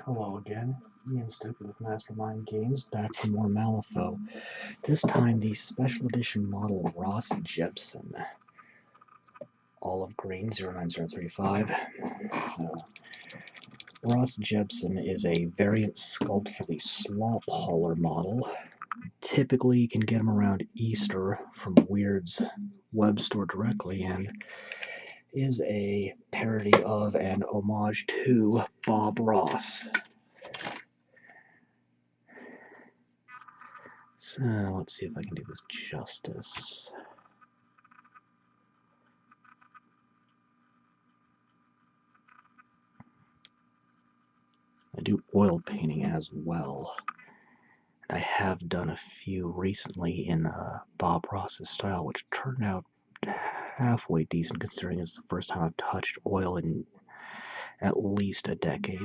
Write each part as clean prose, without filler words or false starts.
Hello again, Ian Stupid with Mastermind Games, back for more Malifaux. This time the special edition model Ross Jebson. Olive green 09035. So, Ross Jebson is a variant sculpt for the Slop Hauler model. Typically you can get him around Easter from Weird's web store directly, and is a parody of and homage to Bob Ross. So let's see if I can do this justice. I do oil painting as well. And I have done a few recently in Bob Ross's style, which turned out halfway decent considering it's the first time I've touched oil in at least a decade.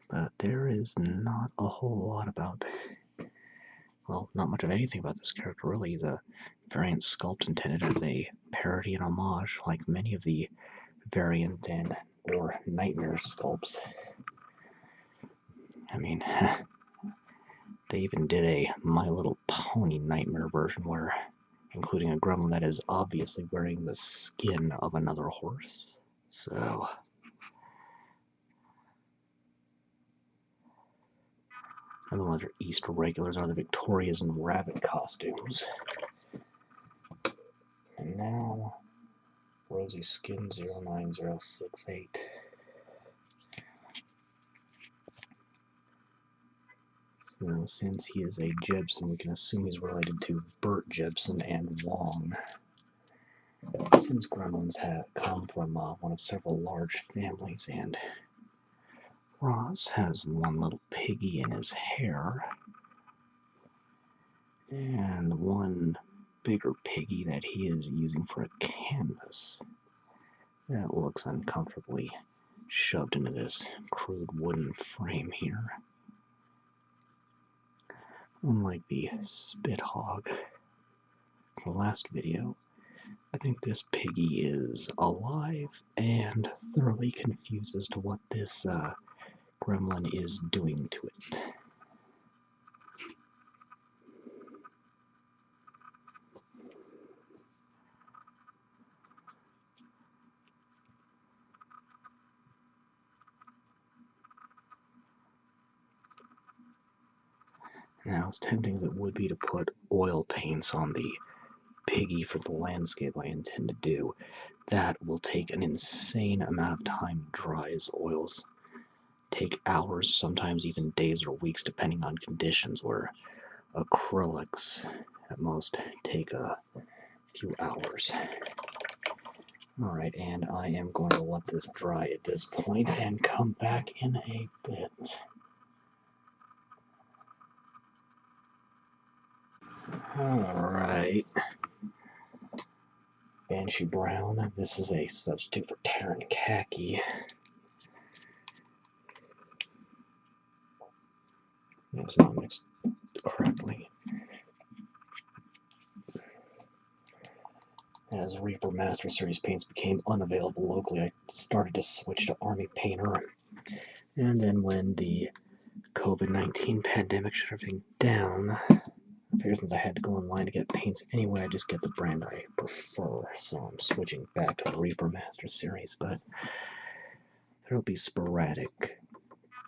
But there is not a whole lot about, well, not much of anything about this character really. The variant sculpt intended as a parody and homage, like many of the variant and or nightmare sculpts. I mean, they even did a My Little Pony nightmare version where, including a gremlin that is obviously wearing the skin of another horse. So, other ones are Easter regulars, are the Victorias and rabbit costumes. And now, Rosy Skin 09068. So, since he is a Jebson, we can assume he's related to Bert Jebson and Wong. Since gremlins have come from one of several large families, and Ross has one little piggy in his hair, and one bigger piggy that he is using for a canvas that looks uncomfortably shoved into this crude wooden frame here. Unlike the spit hog from the last video, I think this piggy is alive and thoroughly confused as to what this gremlin is doing to it. Now, as tempting as it would be to put oil paints on the piggy for the landscape I intend to do, that will take an insane amount of time to dry, as oils take hours, sometimes even days or weeks, depending on conditions, where acrylics at most take a few hours. Alright, and I am going to let this dry at this point and come back in a bit. Alright. Banshee brown. This is a substitute for Terran khaki. It's not mixed correctly. As Reaper Master Series paints became unavailable locally, I started to switch to Army Painter. And then when the COVID-19 pandemic shut everything down, I figured since I had to go online to get paints anyway, I just get the brand I prefer. So I'm switching back to the Reaper Master Series, but there'll be sporadic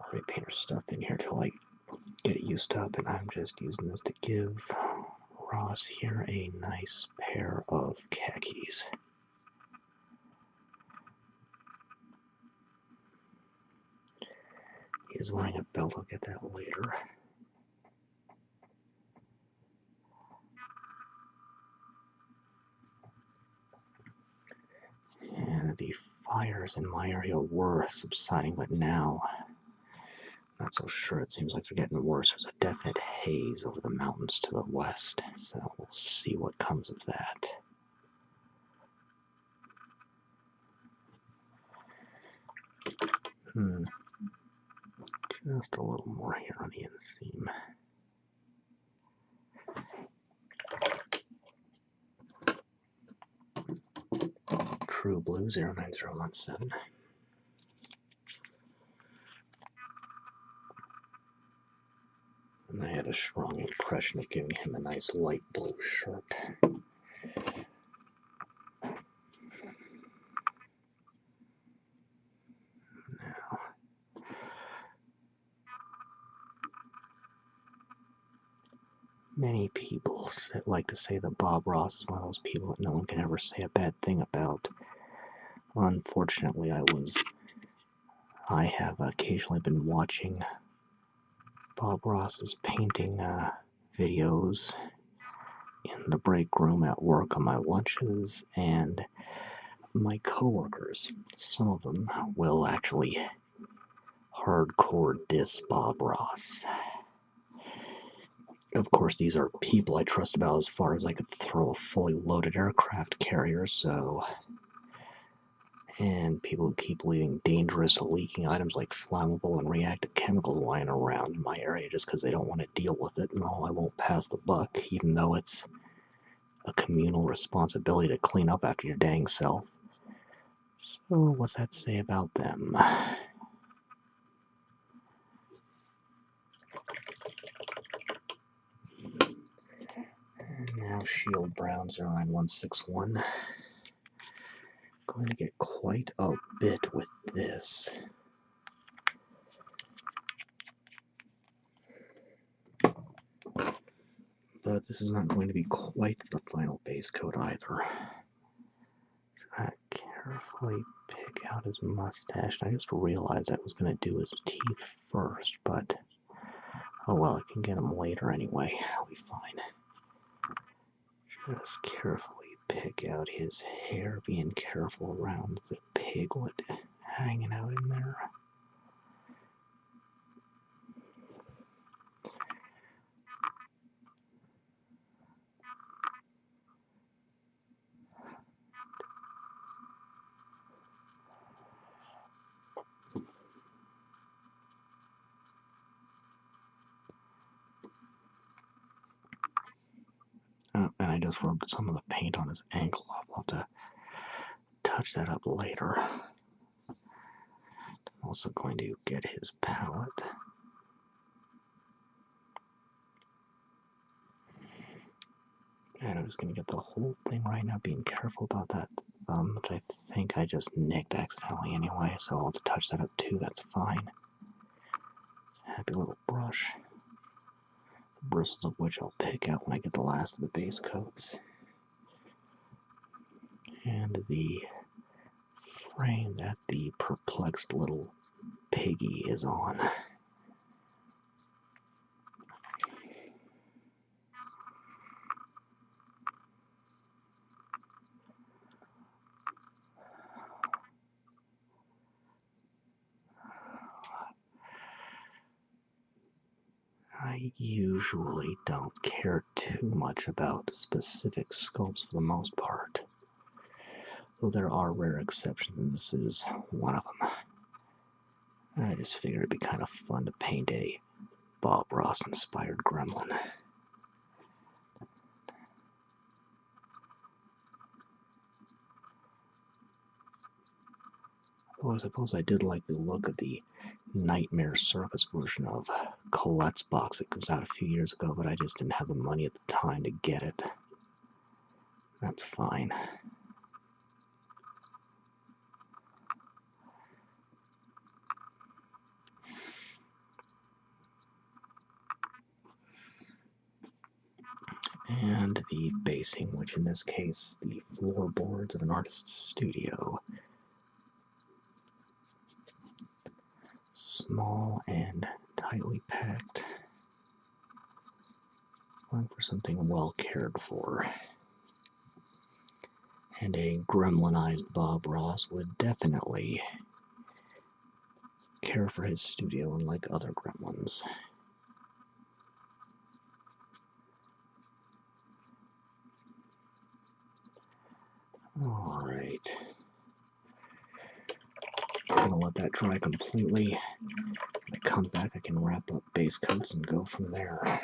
Army Painter stuff in here till I get it used up, and I'm just using this to give Ross here a nice pair of khakis. He is wearing a belt, I'll get that later. And the fires in my area were subsiding, but now, not so sure. It seems like they're getting worse. There's a definite haze over the mountains to the west, so we'll see what comes of that. Just a little more here on the inseam. True Blue 09017. And I had a strong impression of giving him a nice light blue shirt. Now, many people like to say that Bob Ross is one of those people that no one can ever say a bad thing about. Unfortunately, I have occasionally been watching Bob Ross's painting videos in the break room at work on my lunches, and my coworkers, some of them will actually hardcore diss Bob Ross. Of course, these are people I trust about as far as I could throw a fully loaded aircraft carrier, and people who keep leaving dangerous leaking items like flammable and reactive chemicals lying around in my area just because they don't want to deal with it. No, I won't pass the buck, even though it's a communal responsibility to clean up after your dang self. So, what's that say about them? And now Shield Brown 09161. Going to get quite a bit with this. But this is not going to be quite the final base coat either. I carefully pick out his mustache. I just realized I was going to do his teeth first, but oh well, I can get them later anyway. I'll be fine. Just carefully pick out his hair, being careful around the piglet hanging out in there. And I just rubbed some of the paint on his ankle. I'll have to touch that up later. I'm also going to get his palette. And I'm just going to get the whole thing right now, being careful about that thumb, which I think I just nicked accidentally anyway, so I'll have to touch that up too, that's fine. Happy little brush. The bristles of which I'll pick out when I get the last of the base coats. And the frame that the perplexed little piggy is on. I usually don't care too much about specific sculpts for the most part, though there are rare exceptions, and this is one of them. I just figured it'd be kind of fun to paint a Bob Ross-inspired gremlin. Oh, I suppose I did like the look of the Nightmare Circus version of Colette's box that comes out a few years ago, but I just didn't have the money at the time to get it. That's fine. And the basing, which in this case, the floorboards of an artist's studio. Small and tightly packed. Going for something well cared for. And a gremlinized Bob Ross would definitely care for his studio unlike other gremlins. Alright. I'm gonna let that dry completely. When I come back, I can wrap up base coats and go from there.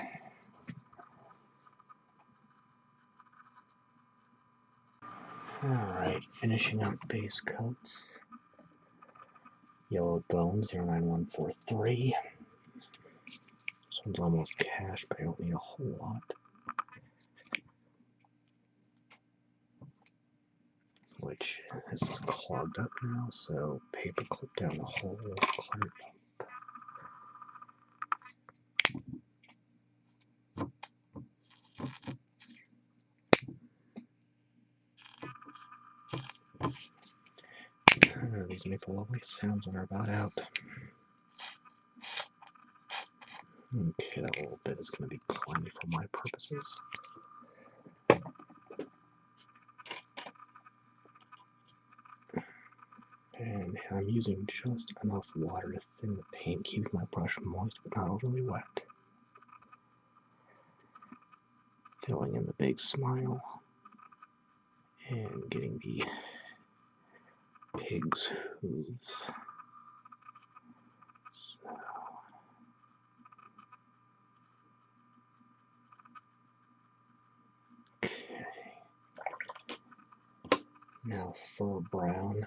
Alright, finishing up base coats. Yellow Bone 09143. This one's almost cash, but I don't need a whole lot. Which this is clogged up now, so paper clip down the hole, clear it up. These make the lovely sounds when they're about out. Okay, that little bit is going to be plenty for my purposes. And I'm using just enough water to thin the paint, keeping my brush moist but not overly wet. Filling in the big smile and getting the pig's hooves. So, okay. Now fur brown.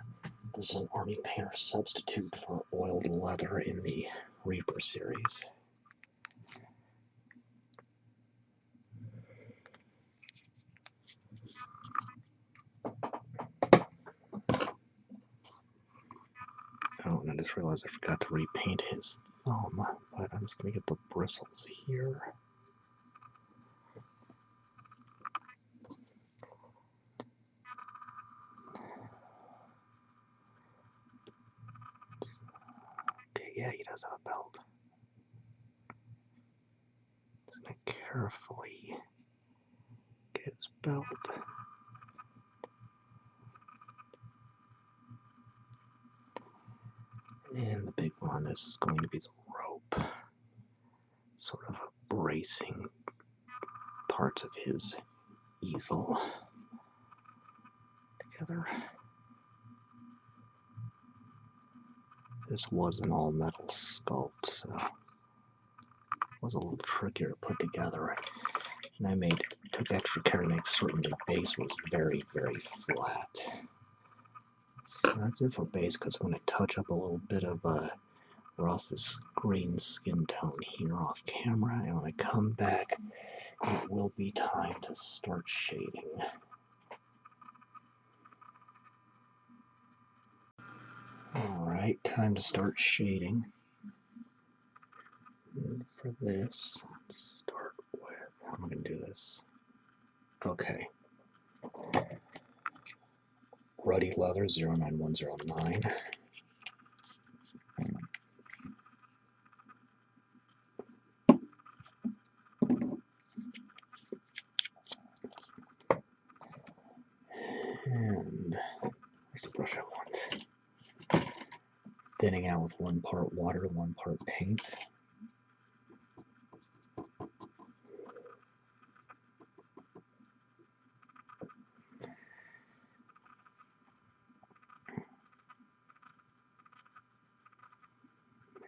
This is an Army Painter substitute for oiled leather in the Reaper series. Oh, and I just realized I forgot to repaint his thumb, but I'm just going to get the bristles here. Okay, yeah, he does have a belt. Just going to carefully get his belt. And the big one on this is going to be the rope, sort of bracing parts of his easel together. This was an all-metal sculpt, so it was a little trickier to put together. And I took extra care to make certain the base was very, very flat. So that's it for base, because I'm going to touch up a little bit of Ross's green skin tone here off camera, and when I come back, it will be time to start shading. Alright, time to start shading. And for this, let's start with, how am I going to do this? Okay. Ruddy Leather 09109. And where's the brush I want? Thinning out with 1 part water, 1 part paint.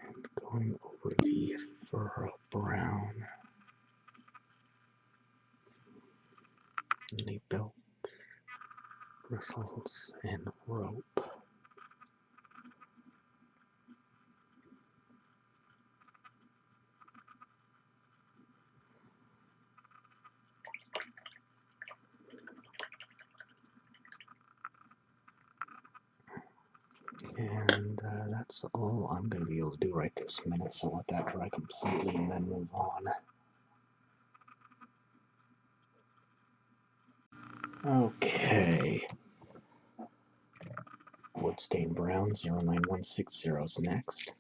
And going over the fur brown. And the belt, bristles, and rope. And that's all I'm going to be able to do right this minute, so let that dry completely and then move on. Okay. Woodstain Brown 09160 is next.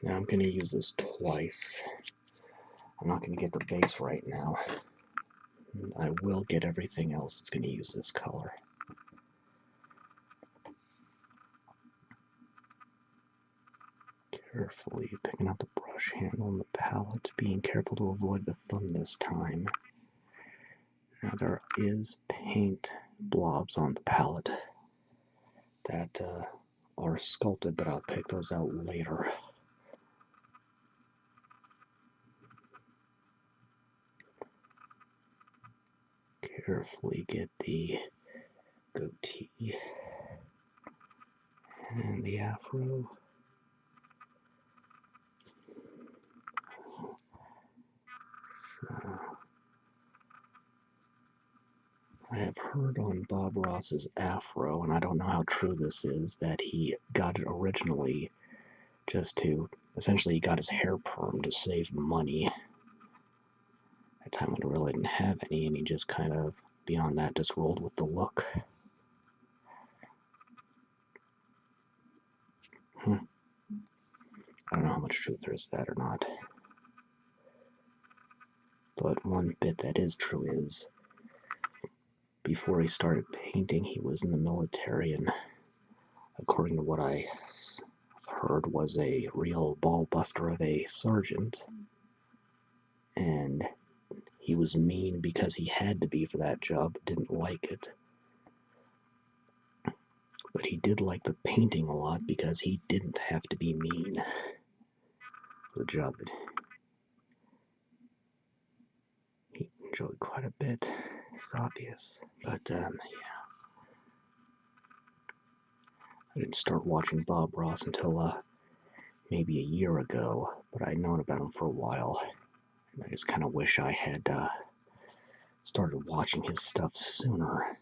Now I'm going to use this twice. I'm not going to get the base right now. I will get everything else that's going to use this color. Carefully picking up the brush handle and the palette, being careful to avoid the thumb this time. Now there is paint blobs on the palette that are sculpted, but I'll pick those out later. Carefully get the goatee and the afro. So, I have heard on Bob Ross's afro, and I don't know how true this is, that he got it originally just to, essentially he got his hair permed to save money. At the time when he really didn't have any, and he just kind of, beyond that, just rolled with the look. I don't know how much truth there is to that or not. But one bit that is true is, before he started painting, he was in the military, and according to what I heard, was a real ball buster of a sergeant. And he was mean because he had to be for that job, but didn't like it. But he did like the painting a lot because he didn't have to be mean. The job that he enjoyed quite a bit. It's obvious. But, yeah. I didn't start watching Bob Ross until maybe a year ago, but I'd known about him for a while. And I just kind of wish I had started watching his stuff sooner.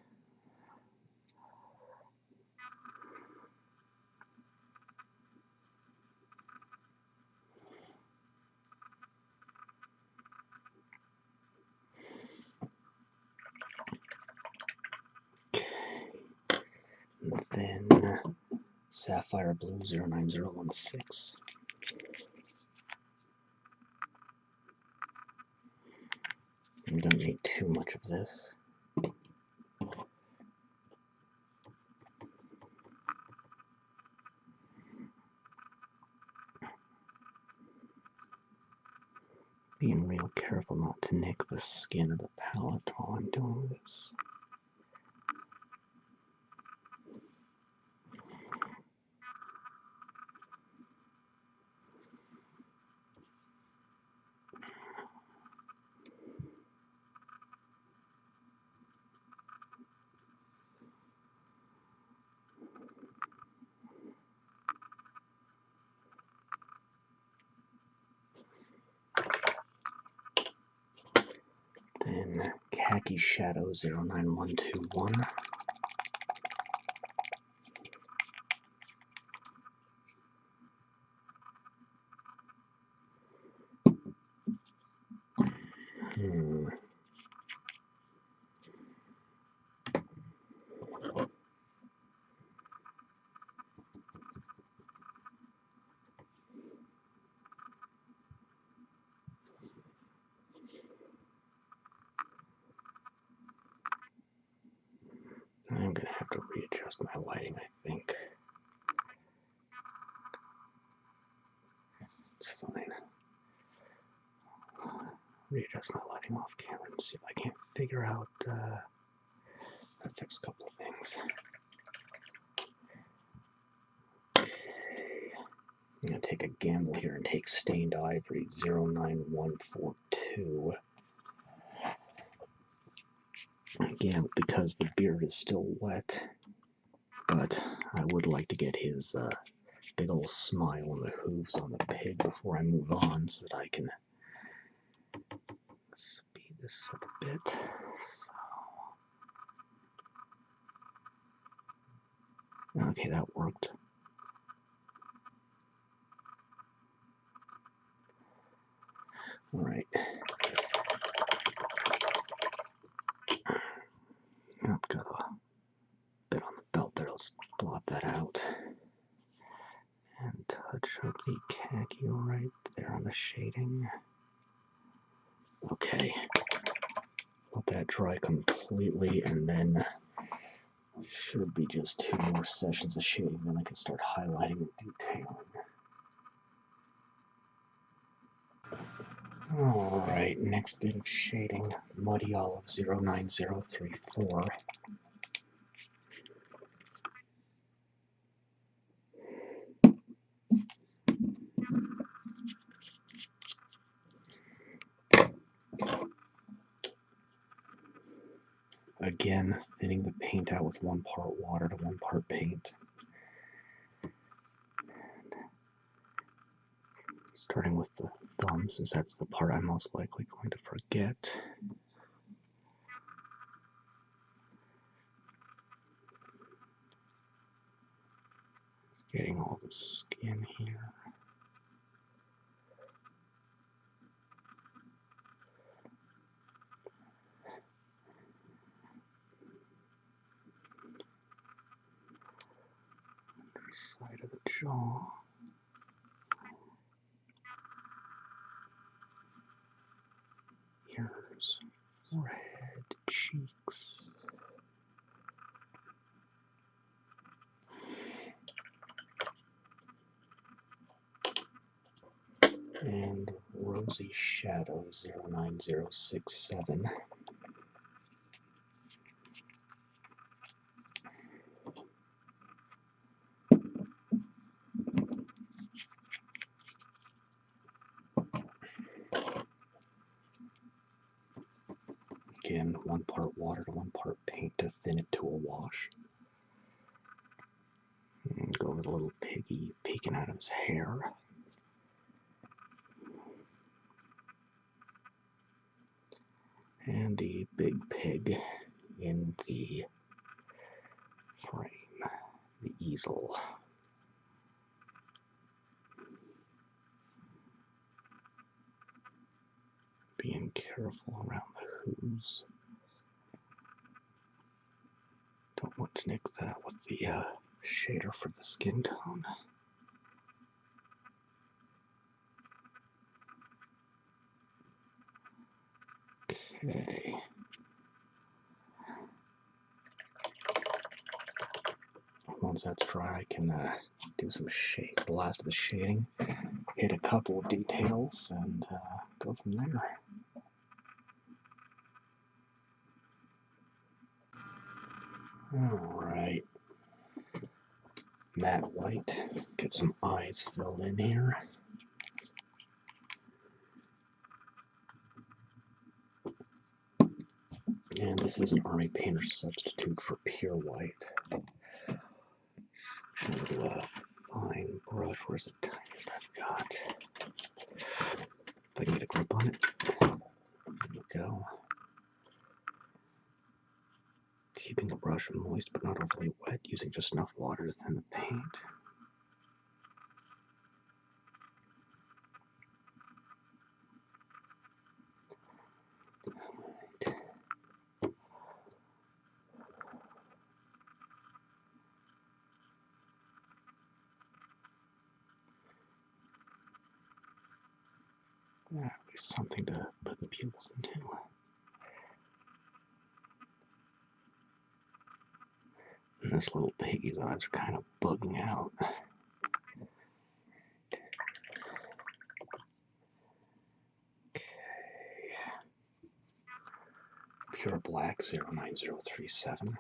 And then Sapphire Blue 09016. We don't need too much of this. Being real careful not to nick the skin of the palette while I'm doing this. Then Khaki Shadow 09121. I'm gonna have to readjust my lighting, I think. It's fine. Readjust my lighting off camera and see if I can't figure out how to fix a couple of things. Okay. I'm gonna take a gamble here and take Stained Ivory 09142. Again, because the beard is still wet, but I would like to get his big old smile and the hooves on the pig before I move on, so that I can speed this up a bit. So, okay, that worked. All right. I've got a bit on the belt there. Let's blot that out. And touch up the khaki right there on the shading. Okay. Let that dry completely, and then should be just 2 more sessions of shading. Then I can start highlighting and detailing. Alright, next bit of shading, Muddy Olive 09034. again, thinning the paint out with 1 part water to 1 part paint. Starting with the thumb, since that's the part I'm most likely going to forget. Getting all the skin here. Side of the jaw. Ears, forehead, cheeks. And Rosy Shadow 09067. Again, 1 part water to 1 part paint to thin it to a wash. And go over the little piggy peeking out of his hair. And the big pig in the frame, the easel. Being careful around the hooves. Don't want to nick that with the shader for the skin tone. Okay. Once that's dry, I can do some shade. The last of the shading, hit a couple of details, and go from there. Alright. Matte white. Get some eyes filled in here. And this is an Army Painter substitute for pure white. So, a fine brush. Where's the tiniest I've got? If I can get a grip on it. There we go. Keeping the brush moist but not overly wet, using just enough water to thin the paint. That would be something to put the pupils into. And this little piggy's eyes are kind of bugging out. Okay. Pure black 09037.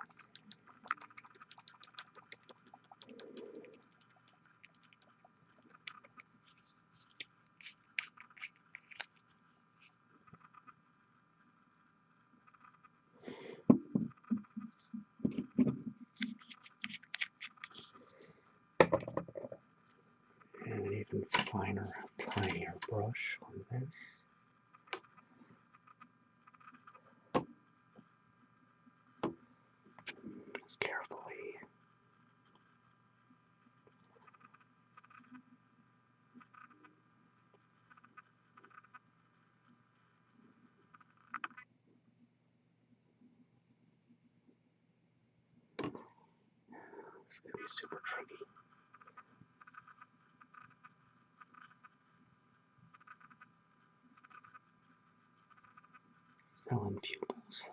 And an even finer, tinier brush on this. Just carefully. It's going to be super tricky. Fill in pupils.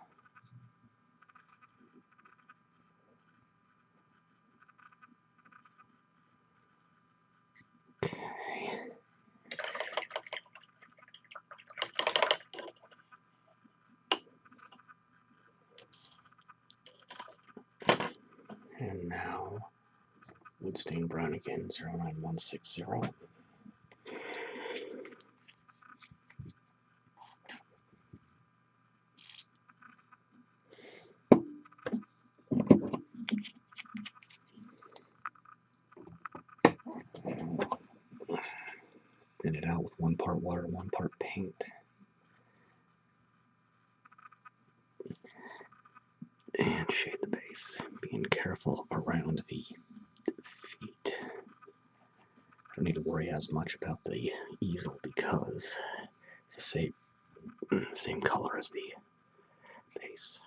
Okay. And now, Woodstain brown again, 09160. with 1 part water, 1 part paint. And shade the base, being careful around the feet. I don't need to worry as much about the easel because it's the same color as the base.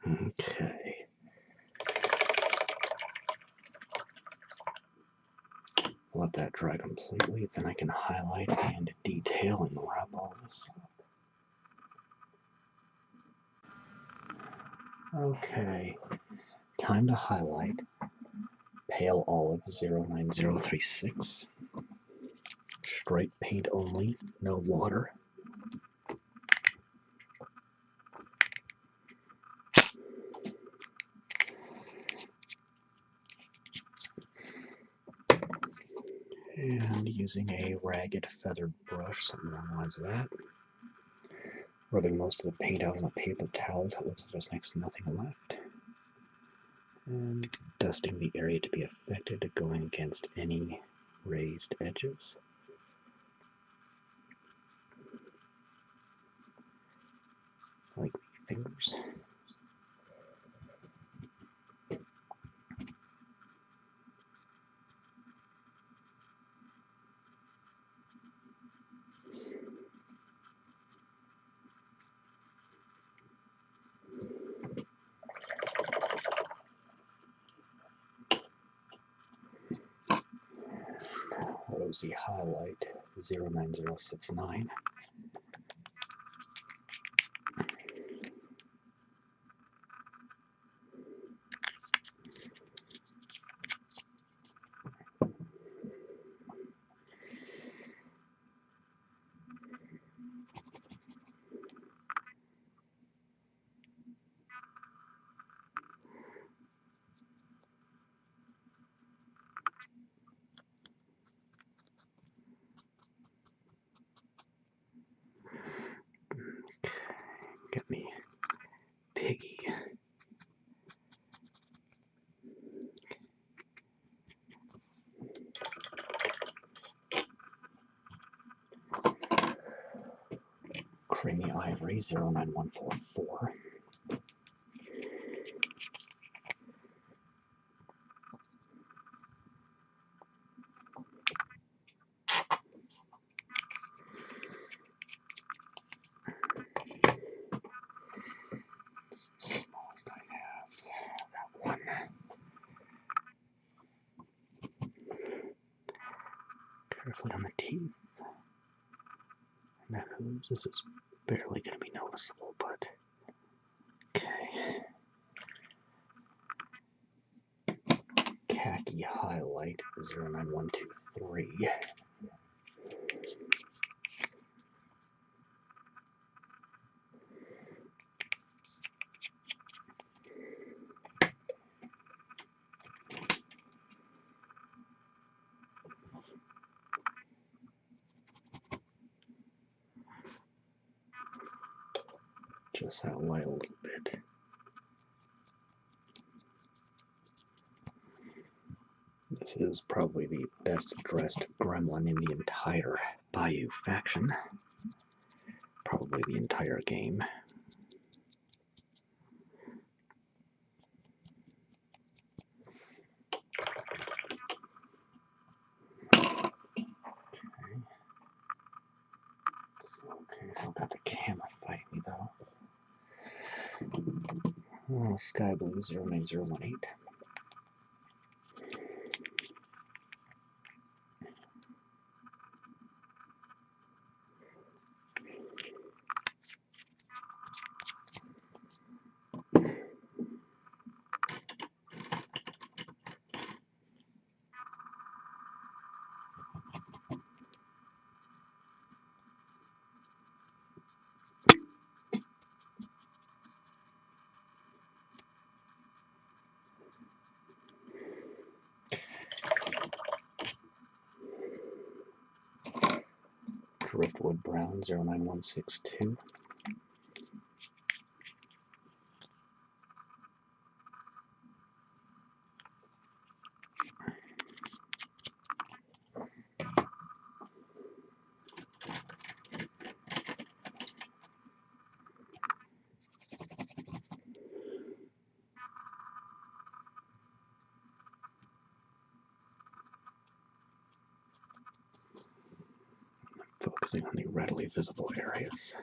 Okay. Let that dry completely, then I can highlight and detail and wrap all this up. Okay, time to highlight. Pale Olive 09036. Straight paint only, no water. And using a ragged feathered brush, something along the lines of that. Rubbing most of the paint out on a paper towel until it looks like there's next to nothing left. And dusting the area to be affected, going against any raised edges. Like the fingers. Rosy Highlight 09069. Get me Piggy. Creamy Ivory 09144. Smallest I have. That one. Carefully on the teeth. And the hooves. This is barely going to be noticeable, but okay. Khaki Highlight 09123. Just that light a little bit. This is probably the best dressed gremlin in the entire Bayou faction. Probably the entire game. Okay, so I've got the camera fighting me though. Oh, Sky Blue 09018. Driftwood Brown 09162. Focusing on the readily visible areas.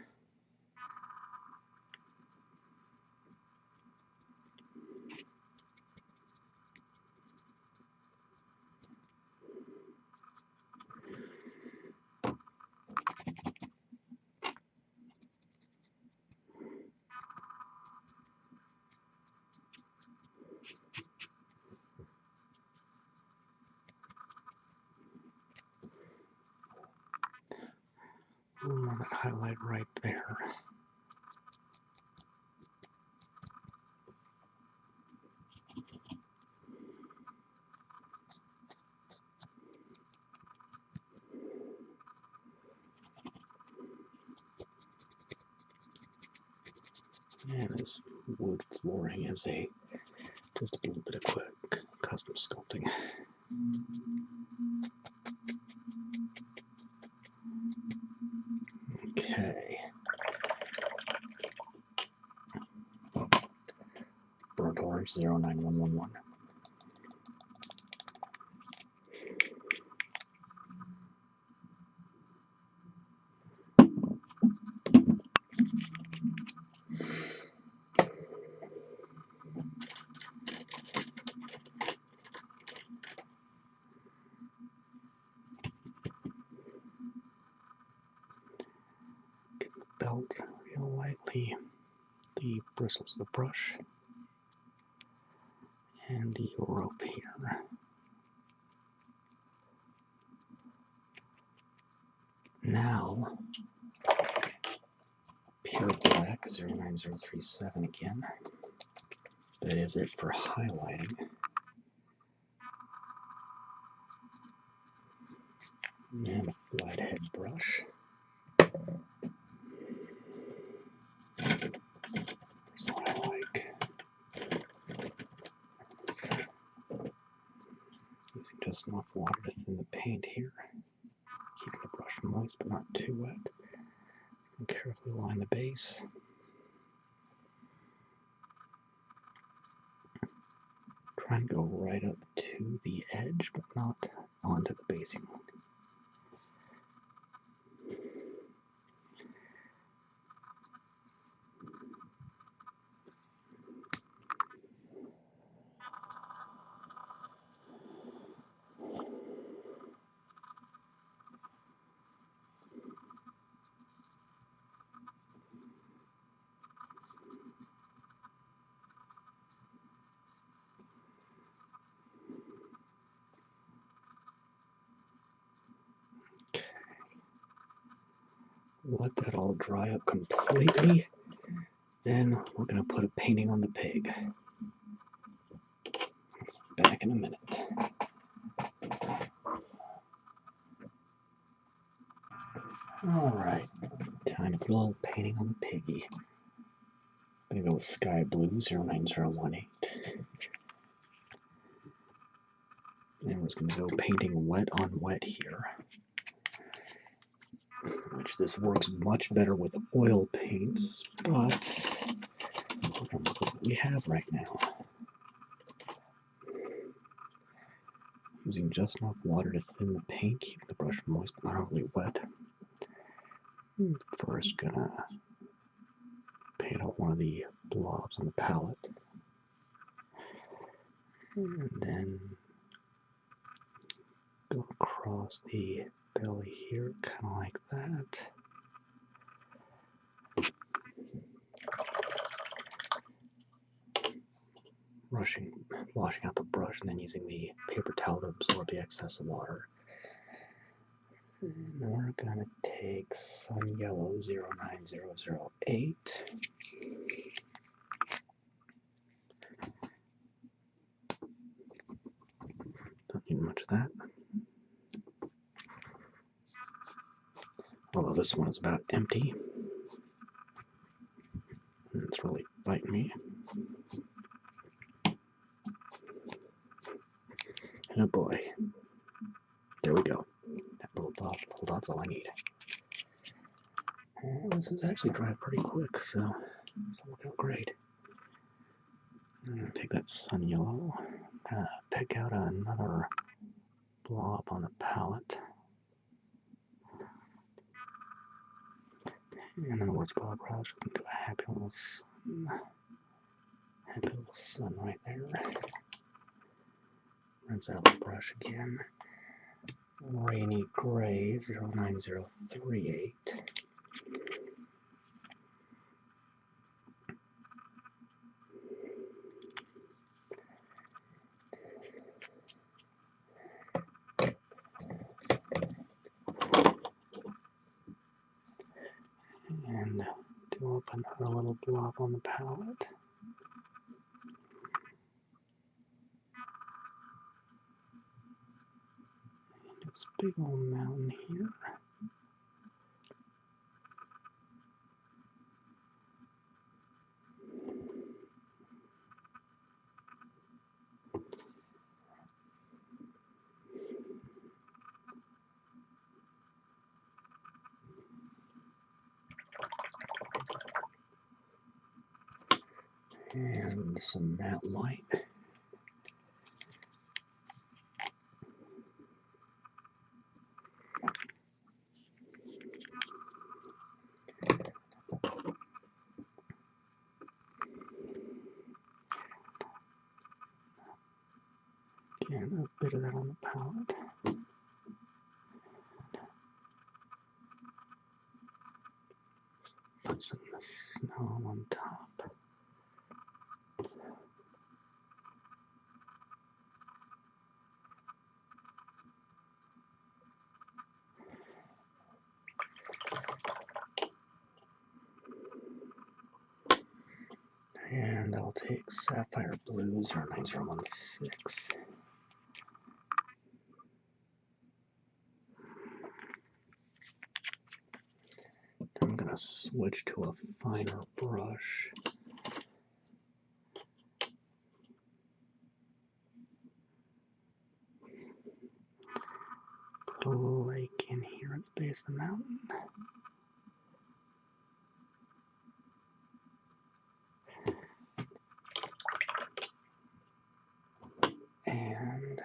That highlight right there. And this wood flooring is just a little bit of quick custom sculpting. Okay. Burnt orange 09111. Belt real lightly, the bristles of the brush, and the rope here. Now, pure black 09037 again. That is it for highlighting. And a flathead brush. That's what I like. Using just enough water to thin the paint here. Keeping the brush moist but not too wet. And carefully line the base. Try and go right up to the edge but not onto the basing one. Let that all dry up completely. Then we're going to put a painting on the pig. Back in a minute. Alright, time to put a little painting on the piggy. I'm going to go with Sky Blue 09018. And we're just going to go painting wet on wet here. Which this works much better with oil paints, but we're going to look at what we have right now. Using just enough water to thin the paint, keep the brush moist but not overly wet. First, gonna paint out one of the blobs on the palette, and then go across the belly here, kind of like that. Washing out the brush, and then using the paper towel to absorb the excess water. Then we're gonna take Sun Yellow 09008. Don't need much of that. Although Oh, this one is about empty. It's really biting me. Oh boy. There we go. That little dot's all I need. And this is actually dried pretty quick, so it's working out great. I'm going to take that sun yellow, pick out another blob on the palette. And then the words blob brush, we can do a happy little sun right there. Rinse out the brush again. Rainy Gray 09038. And do up another little blob on the palette. And this big old mountain here. And some matte white. Again, a bit of that on the palette. Put some of the snow on top. And I'll take Sapphire Blue 09016. I'm going to switch to a finer brush. Put a lake in here at the base of the mountain. And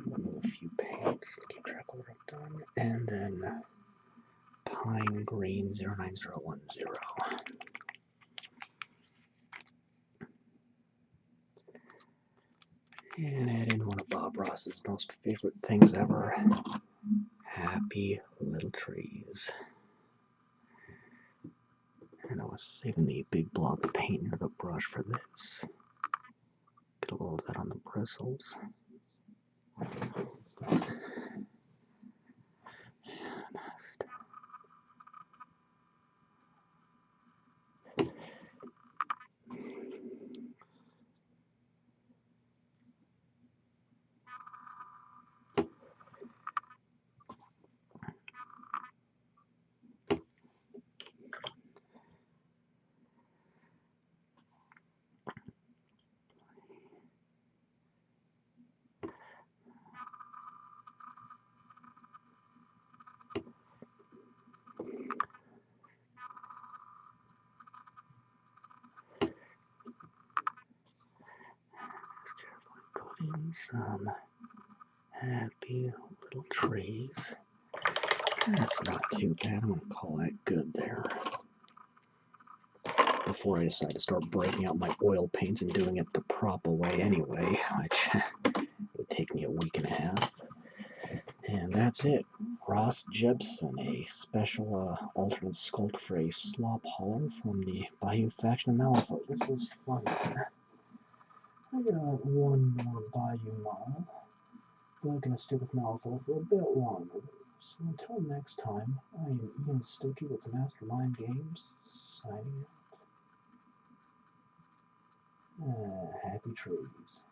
remove a few paints to keep track of what I've done. And then Pine Green 09010. And add in one of Bob Ross's most favorite things ever. Happy little trees. And I was saving the big blob of paint near the brush for this. Get a little of that on the bristles. Some happy little trees. That's not too bad. I'm going to call that good there. Before I decide to start breaking out my oil paints and doing it the proper way anyway, which would take me a week and a half. And that's it. Ross Jebson, a special alternate sculpt for a slop hauler from the Bayou faction of Malifaux. This was fun. I got one more Bayou model, but I'm going to stick with Malifaux for a bit longer. So until next time, I am Ian Stokey with the Mastermind Games, signing out. Happy trees.